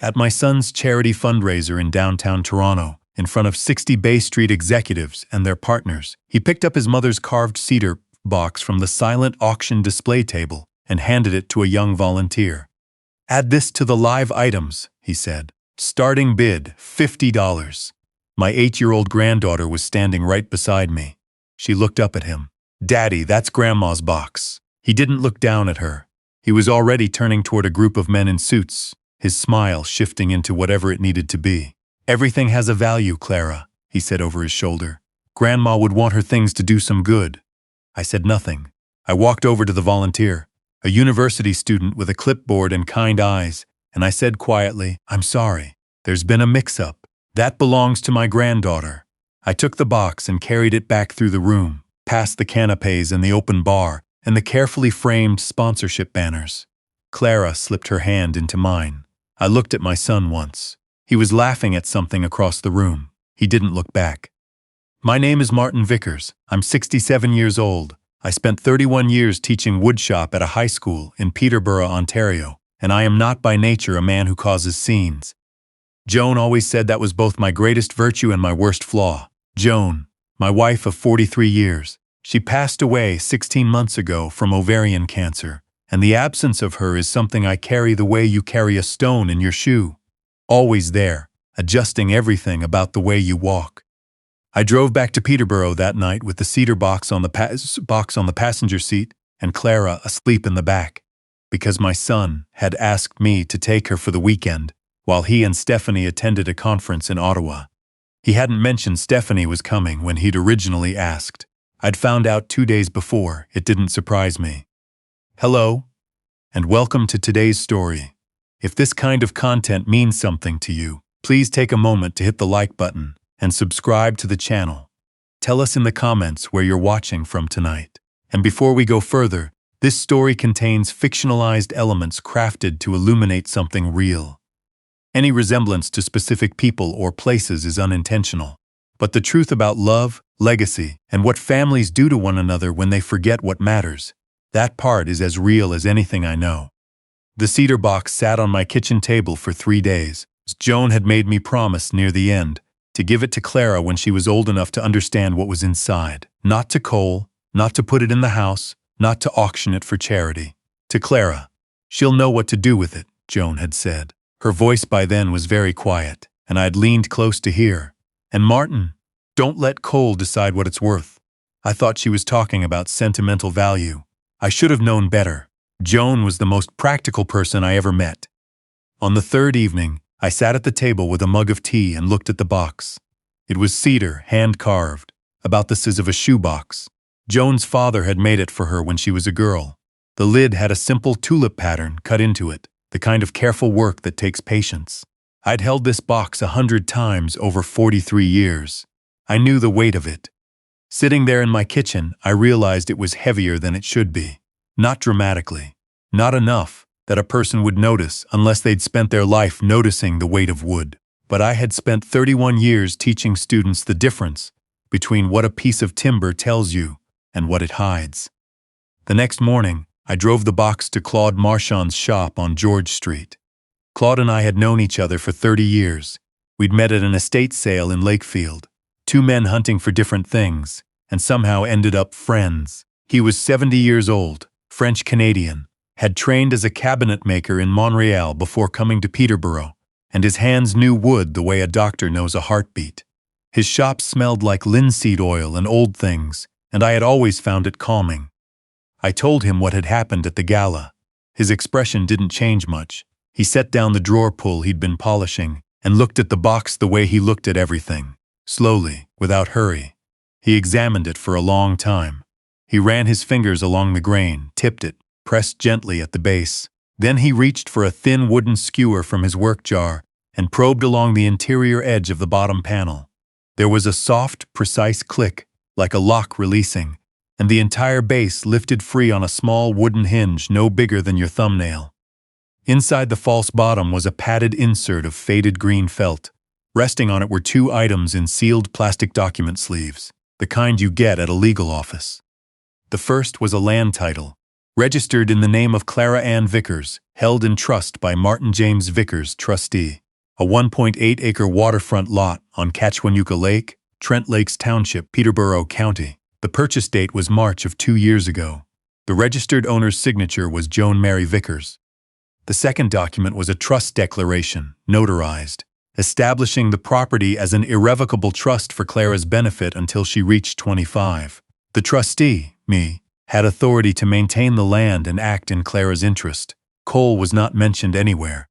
At my son's charity fundraiser in downtown Toronto, in front of 60 Bay Street executives and their partners, he picked up his mother's carved cedar box from the silent auction display table and handed it to a young volunteer. "Add this to the live items," he said. "Starting bid, $50. My 8-year-old granddaughter was standing right beside me. She looked up at him. "Daddy, that's Grandma's box." He didn't look down at her. He was already turning toward a group of men in suits, his smile shifting into whatever it needed to be. "Everything has a value, Clara," he said over his shoulder. "Grandma would want her things to do some good." I said nothing. I walked over to the volunteer, a university student with a clipboard and kind eyes, and I said quietly, "I'm sorry. There's been a mix-up. That belongs to my granddaughter." I took the box and carried it back through the room, past the canapes and the open bar, and the carefully framed sponsorship banners. Clara slipped her hand into mine. I looked at my son once. He was laughing at something across the room. He didn't look back. "My name is Martin Vickers. I'm 67 years old. I spent 31 years teaching woodshop at a high school in Peterborough, Ontario, and I am not by nature a man who causes scenes. Joan always said that was both my greatest virtue and my worst flaw. Joan, my wife of 43 years. She passed away 16 months ago from ovarian cancer, and the absence of her is something I carry the way you carry a stone in your shoe. Always there, adjusting everything about the way you walk." I drove back to Peterborough that night with the cedar box on the passenger seat and Clara asleep in the back, because my son had asked me to take her for the weekend while he and Stephanie attended a conference in Ottawa. He hadn't mentioned Stephanie was coming when he'd originally asked. I'd found out 2 days before. It didn't surprise me. Hello, and welcome to today's story. If this kind of content means something to you, please take a moment to hit the like button and subscribe to the channel. Tell us in the comments where you're watching from tonight. And before we go further, this story contains fictionalized elements crafted to illuminate something real. Any resemblance to specific people or places is unintentional. But the truth about love, legacy, and what families do to one another when they forget what matters, that part is as real as anything I know. The cedar box sat on my kitchen table for 3 days. Joan had made me promise near the end to give it to Clara when she was old enough to understand what was inside. Not to Cole, not to put it in the house, not to auction it for charity. To Clara. "She'll know what to do with it," Joan had said. Her voice by then was very quiet, and I had leaned close to hear. "And Martin, don't let Cole decide what it's worth." I thought she was talking about sentimental value. I should have known better. Joan was the most practical person I ever met. On the 3rd evening, I sat at the table with a mug of tea and looked at the box. It was cedar, hand-carved, about the size of a shoebox. Joan's father had made it for her when she was a girl. The lid had a simple tulip pattern cut into it, the kind of careful work that takes patience. I'd held this box 100 times over 43 years. I knew the weight of it. Sitting there in my kitchen, I realized it was heavier than it should be. Not dramatically. Not enough that a person would notice unless they'd spent their life noticing the weight of wood. But I had spent 31 years teaching students the difference between what a piece of timber tells you and what it hides. The next morning, I drove the box to Claude Marchand's shop on George Street. Claude and I had known each other for 30 years. We'd met at an estate sale in Lakefield, 2 men hunting for different things, and somehow ended up friends. He was 70 years old, French-Canadian, had trained as a cabinet maker in Montreal before coming to Peterborough, and his hands knew wood the way a doctor knows a heartbeat. His shop smelled like linseed oil and old things, and I had always found it calming. I told him what had happened at the Gala. His expression didn't change much. He set down the drawer pull he'd been polishing and looked at the box the way he looked at everything, slowly, without hurry. He examined it for a long time. He ran his fingers along the grain, tipped it, pressed gently at the base. Then he reached for a thin wooden skewer from his work jar and probed along the interior edge of the bottom panel. There was a soft, precise click, like a lock releasing, and the entire base lifted free on a small wooden hinge no bigger than your thumbnail. Inside the false bottom was a padded insert of faded green felt. Resting on it were 2 items in sealed plastic document sleeves, the kind you get at a legal office. The first was a land title, registered in the name of Clara Ann Vickers, held in trust by Martin James Vickers, trustee. A 1.8-acre waterfront lot on Catchwanuka Lake, Trent Lakes Township, Peterborough County. The purchase date was March of 2 years ago. The registered owner's signature was Joan Mary Vickers. The second document was a trust declaration, notarized, establishing the property as an irrevocable trust for Clara's benefit until she reached 25. The trustee, me, had authority to maintain the land and act in Clara's interest. Cole was not mentioned anywhere.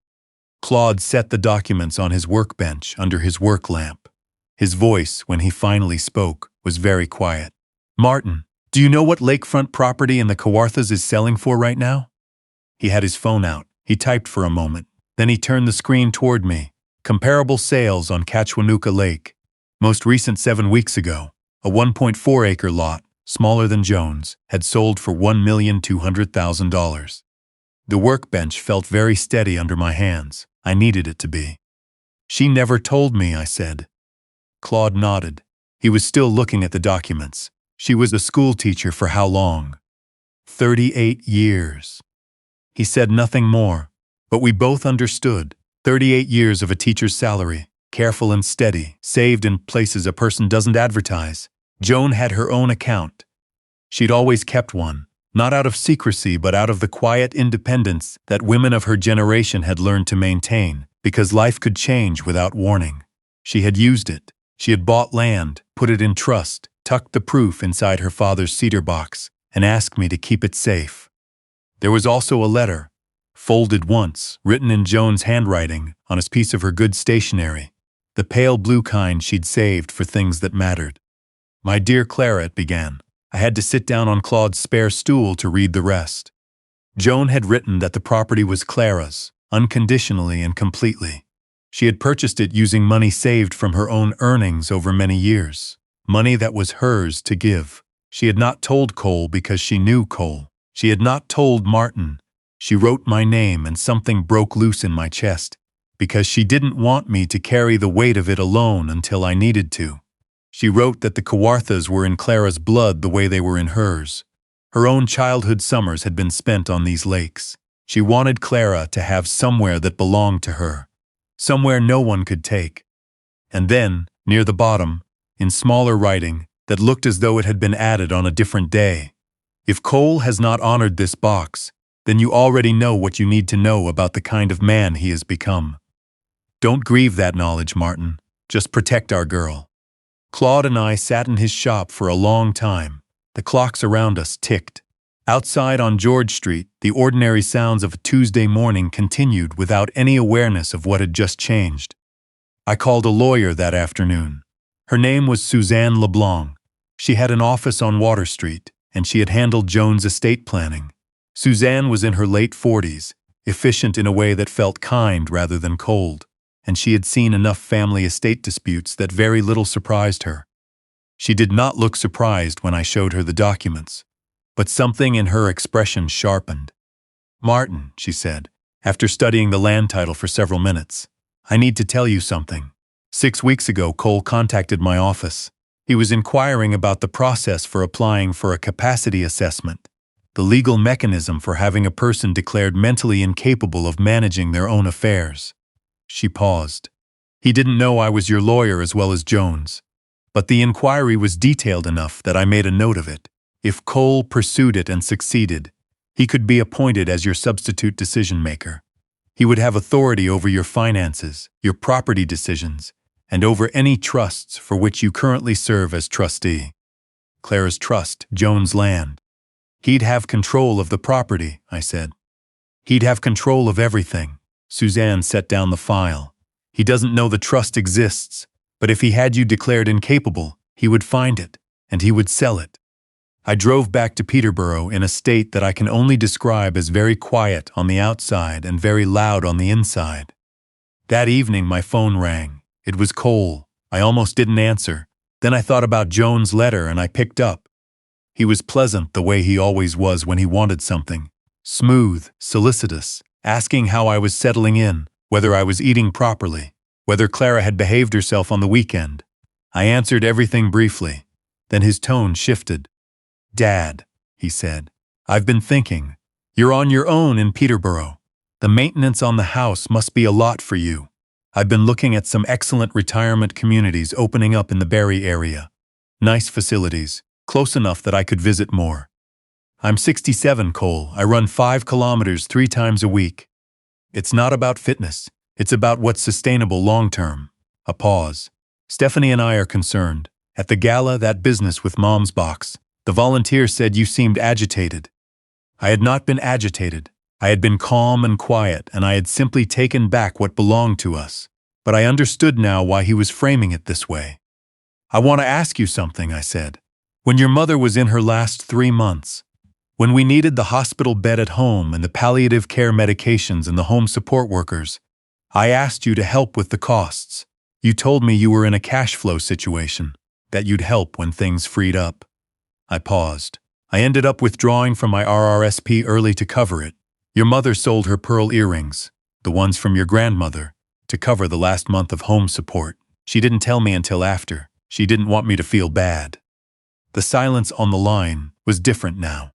Claude set the documents on his workbench under his work lamp. His voice, when he finally spoke, was very quiet. "Martin, do you know what lakefront property in the Kawarthas is selling for right now?" He had his phone out. He typed for a moment. Then he turned the screen toward me. Comparable sales on Catchwanuka Lake. Most recent 7 weeks ago. A 1.4-acre lot, smaller than Joan's, had sold for $1,200,000. The workbench felt very steady under my hands. I needed it to be. "She never told me," I said. Claude nodded. He was still looking at the documents. "She was a school teacher for how long?" 38 years. He said nothing more, but we both understood. 38 years of a teacher's salary, careful and steady, saved in places a person doesn't advertise. Joan had her own account. She'd always kept one, not out of secrecy but out of the quiet independence that women of her generation had learned to maintain, because life could change without warning. She had used it. She had bought land, put it in trust, tucked the proof inside her father's cedar box, and asked me to keep it safe. There was also a letter, folded once, written in Joan's handwriting on a piece of her good stationery, the pale blue kind she'd saved for things that mattered. "My dear Clara," it began. I had to sit down on Claude's spare stool to read the rest. Joan had written that the property was Clara's, unconditionally and completely. She had purchased it using money saved from her own earnings over many years, money that was hers to give. She had not told Cole because she knew Cole. She had not told Martin. She wrote my name and something broke loose in my chest, because she didn't want me to carry the weight of it alone until I needed to. She wrote that the Kawarthas were in Clara's blood the way they were in hers. Her own childhood summers had been spent on these lakes. She wanted Clara to have somewhere that belonged to her, somewhere no one could take. And then, near the bottom, in smaller writing that looked as though it had been added on a different day, "If Cole has not honored this box, then you already know what you need to know about the kind of man he has become. Don't grieve that knowledge, Martin. Just protect our girl." Claude and I sat in his shop for a long time. The clocks around us ticked. Outside on George Street, the ordinary sounds of a Tuesday morning continued without any awareness of what had just changed. I called a lawyer that afternoon. Her name was Suzanne LeBlanc. She had an office on Water Street, and she had handled Joan's estate planning. Suzanne was in her late 40s, efficient in a way that felt kind rather than cold, and she had seen enough family estate disputes that very little surprised her. She did not look surprised when I showed her the documents, but something in her expression sharpened. "Martin," she said, after studying the land title for several minutes, "I need to tell you something. 6 weeks ago, Cole contacted my office. He was inquiring about the process for applying for a capacity assessment, the legal mechanism for having a person declared mentally incapable of managing their own affairs." She paused. "He didn't know I was your lawyer as well as Joan's, but the inquiry was detailed enough that I made a note of it. If Cole pursued it and succeeded, he could be appointed as your substitute decision-maker. He would have authority over your finances, your property decisions, and over any trusts for which you currently serve as trustee. Clara's trust, Joan's land. He'd have control of the property," I said. "He'd have control of everything." Suzanne set down the file. "He doesn't know the trust exists, but if he had you declared incapable, he would find it, and he would sell it." I drove back to Peterborough in a state that I can only describe as very quiet on the outside and very loud on the inside. That evening my phone rang. It was Cole. I almost didn't answer. Then I thought about Joan's letter and I picked up. He was pleasant the way he always was when he wanted something. Smooth, solicitous, asking how I was settling in, whether I was eating properly, whether Clara had behaved herself on the weekend. I answered everything briefly. Then his tone shifted. "Dad," he said, I've been thinking. You're on your own in Peterborough. The maintenance on the house must be a lot for you. I've been looking at some excellent retirement communities opening up in the Barrie area. Nice facilities, close enough that I could visit more. I'm 67, Cole. I run 5 kilometers 3 times a week. It's not about fitness. It's about what's sustainable long-term. A pause. Stephanie and I are concerned. At the gala, that business with Mom's box, the volunteer said you seemed agitated. I had not been agitated. I had been calm and quiet, and I had simply taken back what belonged to us. But I understood now why he was framing it this way. I want to ask you something, I said. When your mother was in her last 3 months, when we needed the hospital bed at home and the palliative care medications and the home support workers, I asked you to help with the costs. You told me you were in a cash flow situation, that you'd help when things freed up. I paused. I ended up withdrawing from my RRSP early to cover it. Your mother sold her pearl earrings, the ones from your grandmother, to cover the last month of home support. She didn't tell me until after. She didn't want me to feel bad. The silence on the line was different now.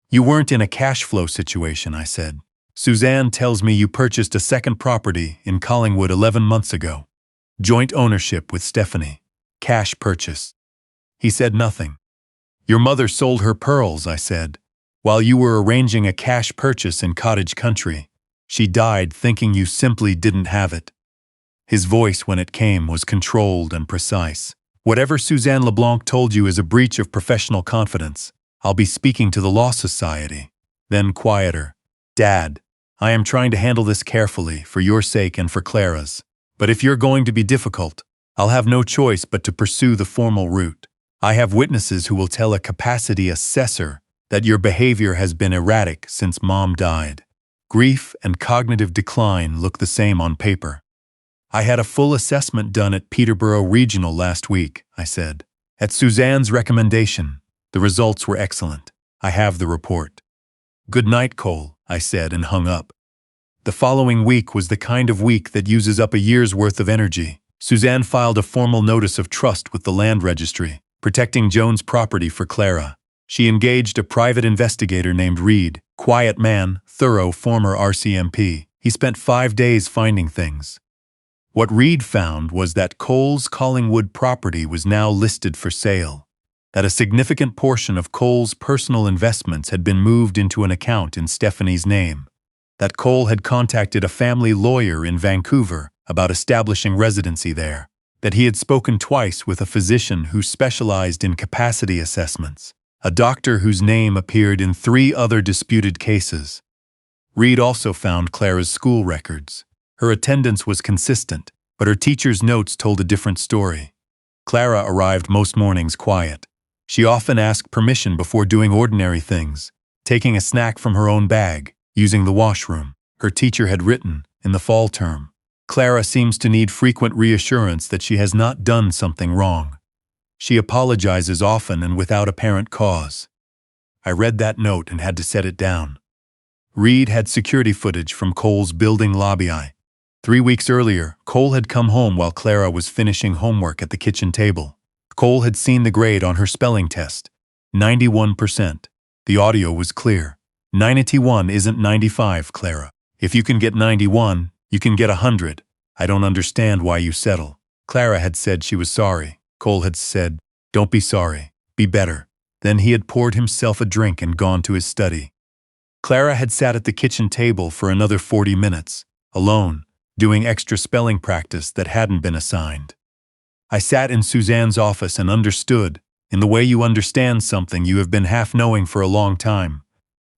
You weren't in a cash flow situation, I said. Suzanne tells me you purchased a second property in Collingwood 11 months ago. Joint ownership with Stephanie. Cash purchase. He said nothing. Your mother sold her pearls, I said, while you were arranging a cash purchase in cottage country. She died thinking you simply didn't have it. His voice, when it came, was controlled and precise. Whatever Suzanne LeBlanc told you is a breach of professional confidence. I'll be speaking to the Law Society. Then quieter. Dad, I am trying to handle this carefully, for your sake and for Clara's. But if you're going to be difficult, I'll have no choice but to pursue the formal route. I have witnesses who will tell a capacity assessor that your behavior has been erratic since Mom died. Grief and cognitive decline look the same on paper. I had a full assessment done at Peterborough Regional last week, I said. At Suzanne's recommendation, the results were excellent. I have the report. Good night, Cole, I said and hung up. The following week was the kind of week that uses up a year's worth of energy. Suzanne filed a formal notice of trust with the land registry, protecting Joan's property for Clara. She engaged a private investigator named Reed, quiet man, thorough former RCMP. He spent 5 days finding things. What Reed found was that Cole's Collingwood property was now listed for sale, that a significant portion of Cole's personal investments had been moved into an account in Stephanie's name, that Cole had contacted a family lawyer in Vancouver about establishing residency there, that he had spoken twice with a physician who specialized in capacity assessments, a doctor whose name appeared in 3 other disputed cases. Reed also found Clara's school records. Her attendance was consistent, but her teacher's notes told a different story. Clara arrived most mornings quiet. She often asked permission before doing ordinary things, taking a snack from her own bag, using the washroom. Her teacher had written, in the fall term, Clara seems to need frequent reassurance that she has not done something wrong. She apologizes often and without apparent cause. I read that note and had to set it down. Reed had security footage from Cole's building lobby. 3 weeks earlier, Cole had come home while Clara was finishing homework at the kitchen table. Cole had seen the grade on her spelling test. 91%. The audio was clear. 91 isn't 95, Clara. If you can get 91, you can get 100. I don't understand why you settle. Clara had said she was sorry. Cole had said, don't be sorry, be better. Then he had poured himself a drink and gone to his study. Clara had sat at the kitchen table for another 40 minutes, alone, doing extra spelling practice that hadn't been assigned. I sat in Suzanne's office and understood, in the way you understand something you have been half knowing for a long time,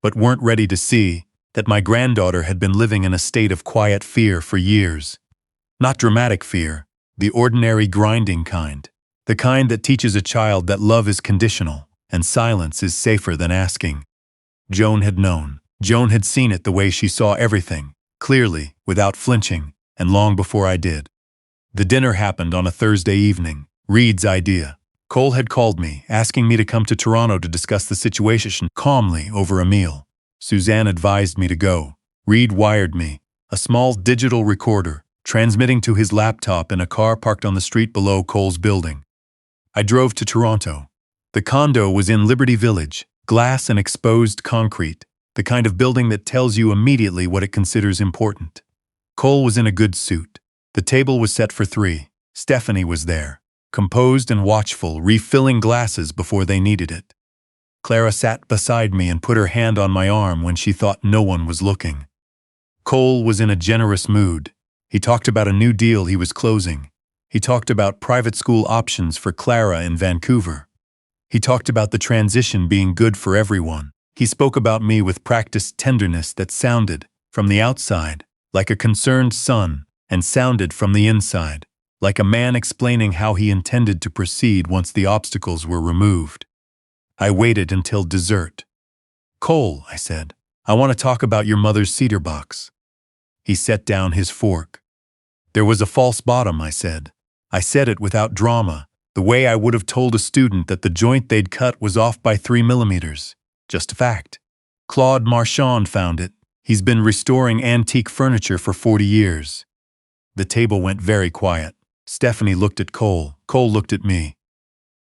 but weren't ready to see, that my granddaughter had been living in a state of quiet fear for years. Not dramatic fear, the ordinary grinding kind, the kind that teaches a child that love is conditional and silence is safer than asking. Joan had known. Joan had seen it the way she saw everything, clearly, without flinching, and long before I did. The dinner happened on a Thursday evening, Reed's idea. Cole had called me, asking me to come to Toronto to discuss the situation calmly over a meal. Suzanne advised me to go. Reed wired me, a small digital recorder, transmitting to his laptop in a car parked on the street below Cole's building. I drove to Toronto. The condo was in Liberty Village, Glass and exposed concrete, the kind of building that tells you immediately what it considers important. Cole was in a good suit. The table was set for 3. Stephanie was there, composed and watchful, refilling glasses before they needed it. Clara sat beside me and put her hand on my arm when she thought no one was looking. Cole was in a generous mood. He talked about a new deal he was closing. He talked about private school options for Clara in Vancouver. He talked about the transition being good for everyone. He spoke about me with practiced tenderness that sounded, from the outside, like a concerned son, and sounded from the inside, like a man explaining how he intended to proceed once the obstacles were removed. I waited until dessert. "Cole," I said, "I want to talk about your mother's cedar box." He set down his fork. "There was a false bottom," I said. I said it without drama, the way I would have told a student that the joint they'd cut was off by 3 millimeters. Just a fact. Claude Marchand found it. He's been restoring antique furniture for 40 years. The table went very quiet. Stephanie looked at Cole. Cole looked at me.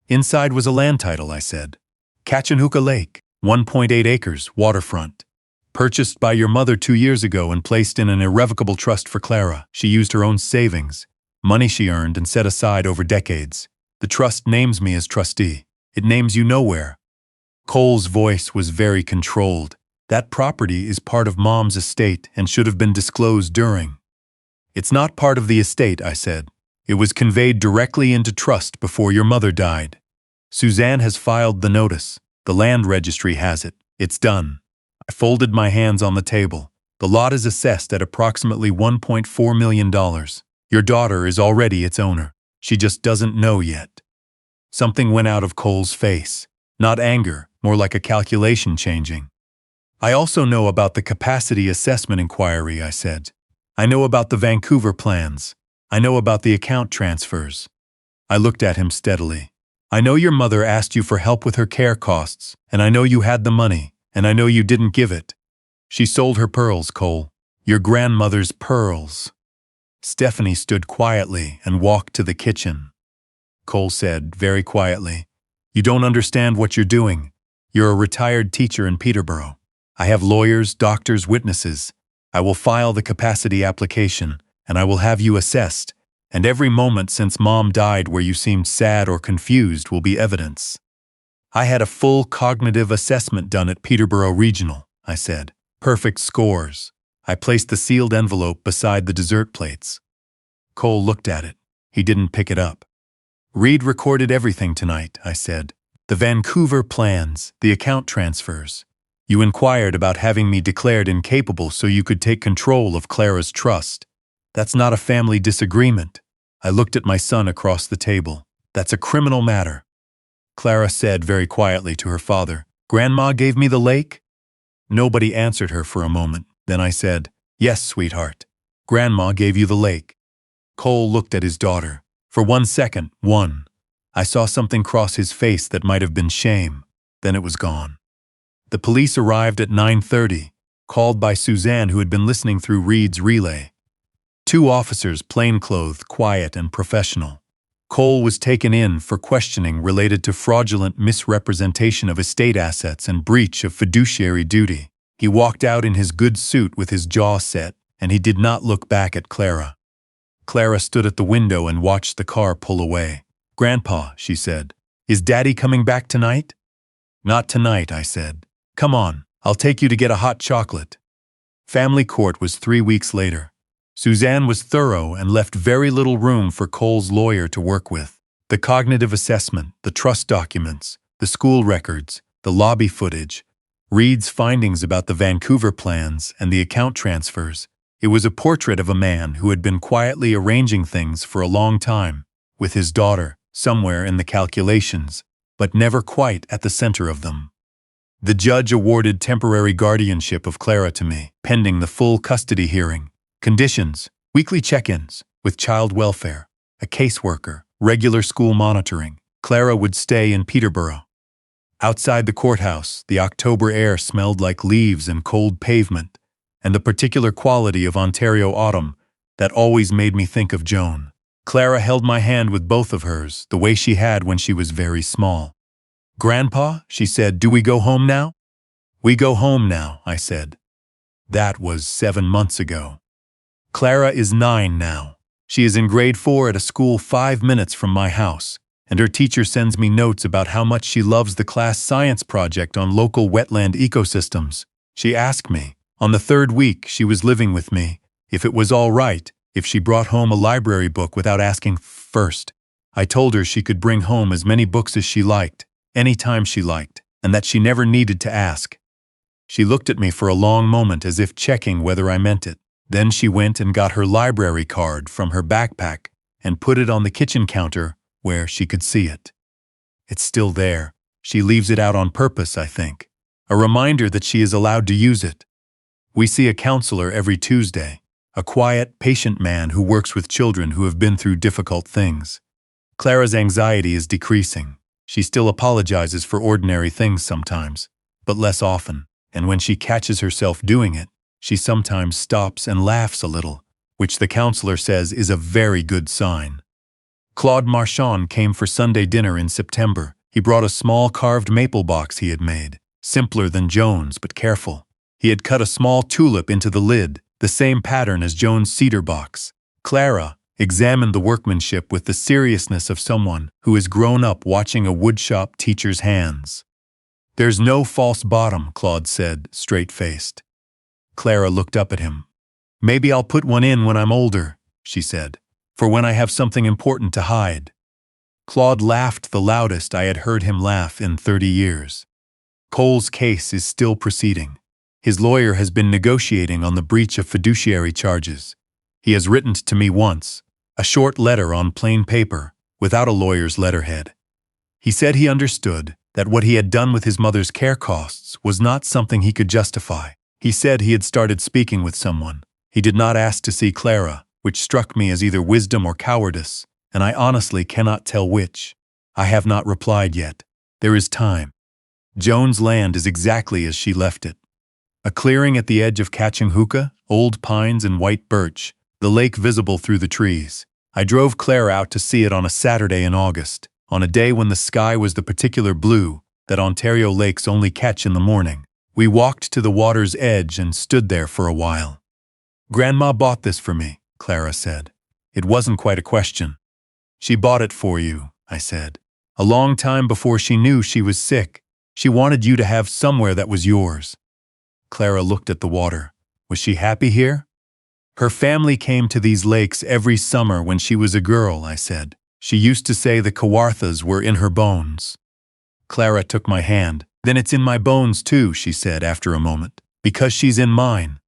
"Inside was a land title," I said. "Catchanooka Lake, 1.8 acres, waterfront. Purchased by your mother 2 years ago and placed in an irrevocable trust for Clara. She used her own savings, money she earned and set aside over decades. The trust names me as trustee. It names you nowhere." Cole's voice was very controlled. "That property is part of Mom's estate and should have been disclosed during." "It's not part of the estate," I said. "It was conveyed directly into trust before your mother died. Suzanne has filed the notice. The land registry has it. It's done." I folded my hands on the table. "The lot is assessed at approximately $1.4 million. Your daughter is already its owner. She just doesn't know yet." Something went out of Cole's face. Not anger, more like a calculation changing. "I also know about the capacity assessment inquiry," I said. "I know about the Vancouver plans. I know about the account transfers." I looked at him steadily. "I know your mother asked you for help with her care costs, and I know you had the money, and I know you didn't give it. She sold her pearls, Cole. Your grandmother's pearls." Stephanie stood quietly and walked to the kitchen. Cole said, very quietly, "You don't understand what you're doing. You're a retired teacher in Peterborough. I have lawyers, doctors, witnesses. I will file the capacity application, and I will have you assessed, and every moment since Mom died where you seemed sad or confused will be evidence." "I had a full cognitive assessment done at Peterborough Regional," I said. "Perfect scores." I placed the sealed envelope beside the dessert plates. Cole looked at it. He didn't pick it up. "Reed recorded everything tonight," I said. "The Vancouver plans, the account transfers. You inquired about having me declared incapable so you could take control of Clara's trust. That's not a family disagreement." I looked at my son across the table. "That's a criminal matter." Clara said very quietly to her father, "Grandma gave me the lake?" Nobody answered her for a moment. Then I said, "Yes, sweetheart. Grandma gave you the lake." Cole looked at his daughter. For 1 second, I saw something cross his face that might have been shame. Then it was gone. The police arrived at 9:30, called by Suzanne, who had been listening through Reed's relay. 2 officers, plainclothed, quiet, and professional. Cole was taken in for questioning related to fraudulent misrepresentation of estate assets and breach of fiduciary duty. He walked out in his good suit with his jaw set, and he did not look back at Clara. Clara stood at the window and watched the car pull away. "Grandpa," she said, "is Daddy coming back tonight?" "Not tonight," I said. "Come on, I'll take you to get a hot chocolate." Family court was 3 weeks later. Suzanne was thorough and left very little room for Cole's lawyer to work with. The cognitive assessment, the trust documents, the school records, the lobby footage, Reed's findings about the Vancouver plans and the account transfers. It was a portrait of a man who had been quietly arranging things for a long time, with his daughter somewhere in the calculations, but never quite at the center of them. The judge awarded temporary guardianship of Clara to me, pending the full custody hearing. Conditions: weekly check-ins with child welfare, a caseworker, regular school monitoring. Clara would stay in Peterborough. Outside the courthouse, the October air smelled like leaves and cold pavement, and the particular quality of Ontario autumn that always made me think of Joan. Clara held my hand with both of hers, the way she had when she was very small. Grandpa, she said, do we go home now? We go home now, I said. That was 7 months ago. Clara is 9 now. She is in grade 4 at a school 5 minutes from my house, and her teacher sends me notes about how much she loves the class science project on local wetland ecosystems. She asked me, on the 3rd week she was living with me, if it was all right if she brought home a library book without asking first. I told her she could bring home as many books as she liked, any time she liked, and that she never needed to ask. She looked at me for a long moment as if checking whether I meant it. Then she went and got her library card from her backpack and put it on the kitchen counter where she could see it. It's still there. She leaves it out on purpose, I think. A reminder that she is allowed to use it. We see a counselor every Tuesday, a quiet, patient man who works with children who have been through difficult things. Clara's anxiety is decreasing. She still apologizes for ordinary things sometimes, but less often, and when she catches herself doing it, she sometimes stops and laughs a little, which the counselor says is a very good sign. Claude Marchand came for Sunday dinner in September. He brought a small carved maple box he had made, simpler than Joan's but careful. He had cut a small tulip into the lid, the same pattern as Joan's cedar box. Clara examined the workmanship with the seriousness of someone who has grown up watching a woodshop teacher's hands. There's no false bottom, Claude said, straight-faced. Clara looked up at him. Maybe I'll put one in when I'm older, she said, for when I have something important to hide. Claude laughed the loudest I had heard him laugh in 30 years. Cole's case is still proceeding. His lawyer has been negotiating on the breach of fiduciary charges. He has written to me once, a short letter on plain paper, without a lawyer's letterhead. He said he understood that what he had done with his mother's care costs was not something he could justify. He said he had started speaking with someone. He did not ask to see Clara, which struck me as either wisdom or cowardice, and I honestly cannot tell which. I have not replied yet. There is time. Joan's land is exactly as she left it. A clearing at the edge of catching hookah, old pines and white birch, the lake visible through the trees. I drove Clara out to see it on a Saturday in August, on a day when the sky was the particular blue that Ontario lakes only catch in the morning. We walked to the water's edge and stood there for a while. Grandma bought this for me, Clara said. It wasn't quite a question. She bought it for you, I said. A long time before she knew she was sick, she wanted you to have somewhere that was yours. Clara looked at the water. Was she happy here? Her family came to these lakes every summer when she was a girl, I said. She used to say the Kawarthas were in her bones. Clara took my hand. Then it's in my bones too, she said after a moment, because she's in mine.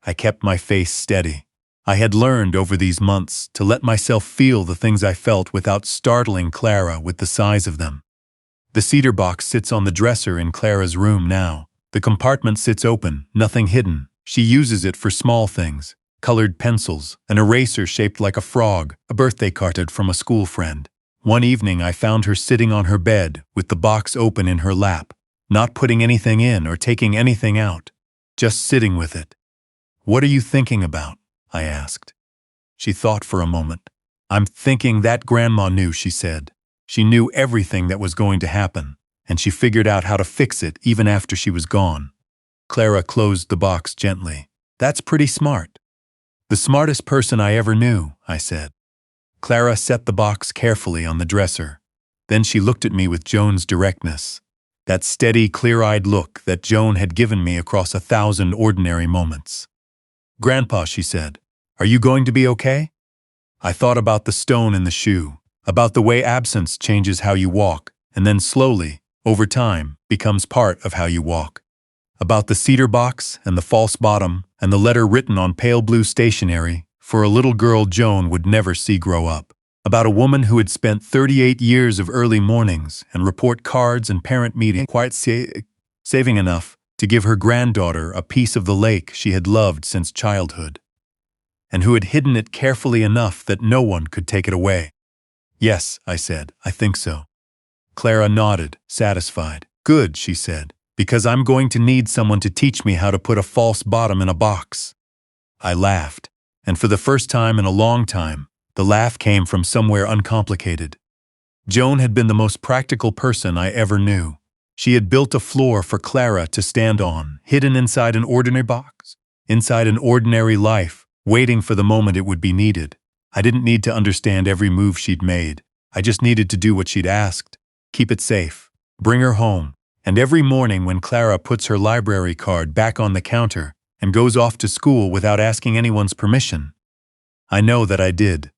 I kept my face steady. I had learned over these months to let myself feel the things I felt without startling Clara with the size of them. The cedar box sits on the dresser in Clara's room now. The compartment sits open, nothing hidden. She uses it for small things, colored pencils, an eraser shaped like a frog, a birthday card from a school friend. One evening I found her sitting on her bed with the box open in her lap, not putting anything in or taking anything out, just sitting with it. What are you thinking about? I asked. She thought for a moment. I'm thinking that Grandma knew, she said. She knew everything that was going to happen, and she figured out how to fix it even after she was gone. Clara closed the box gently. That's pretty smart. The smartest person I ever knew, I said. Clara set the box carefully on the dresser. Then she looked at me with Joan's directness. That steady, clear-eyed look that Joan had given me across 1,000 ordinary moments. Grandpa, she said, are you going to be okay? I thought about the stone in the shoe, about the way absence changes how you walk, and then slowly, over time, becomes part of how you walk. About the cedar box and the false bottom and the letter written on pale blue stationery for a little girl Joan would never see grow up. About a woman who had spent 38 years of early mornings and report cards and parent meetings quite saving enough to give her granddaughter a piece of the lake she had loved since childhood, and who had hidden it carefully enough that no one could take it away. Yes, I said, I think so. Clara nodded, satisfied. Good, she said, because I'm going to need someone to teach me how to put a false bottom in a box. I laughed, and for the first time in a long time, the laugh came from somewhere uncomplicated. Joan had been the most practical person I ever knew. She had built a floor for Clara to stand on, hidden inside an ordinary box, inside an ordinary life, waiting for the moment it would be needed. I didn't need to understand every move she'd made. I just needed to do what she'd asked. Keep it safe. Bring her home. And every morning when Clara puts her library card back on the counter and goes off to school without asking anyone's permission, I know that I did.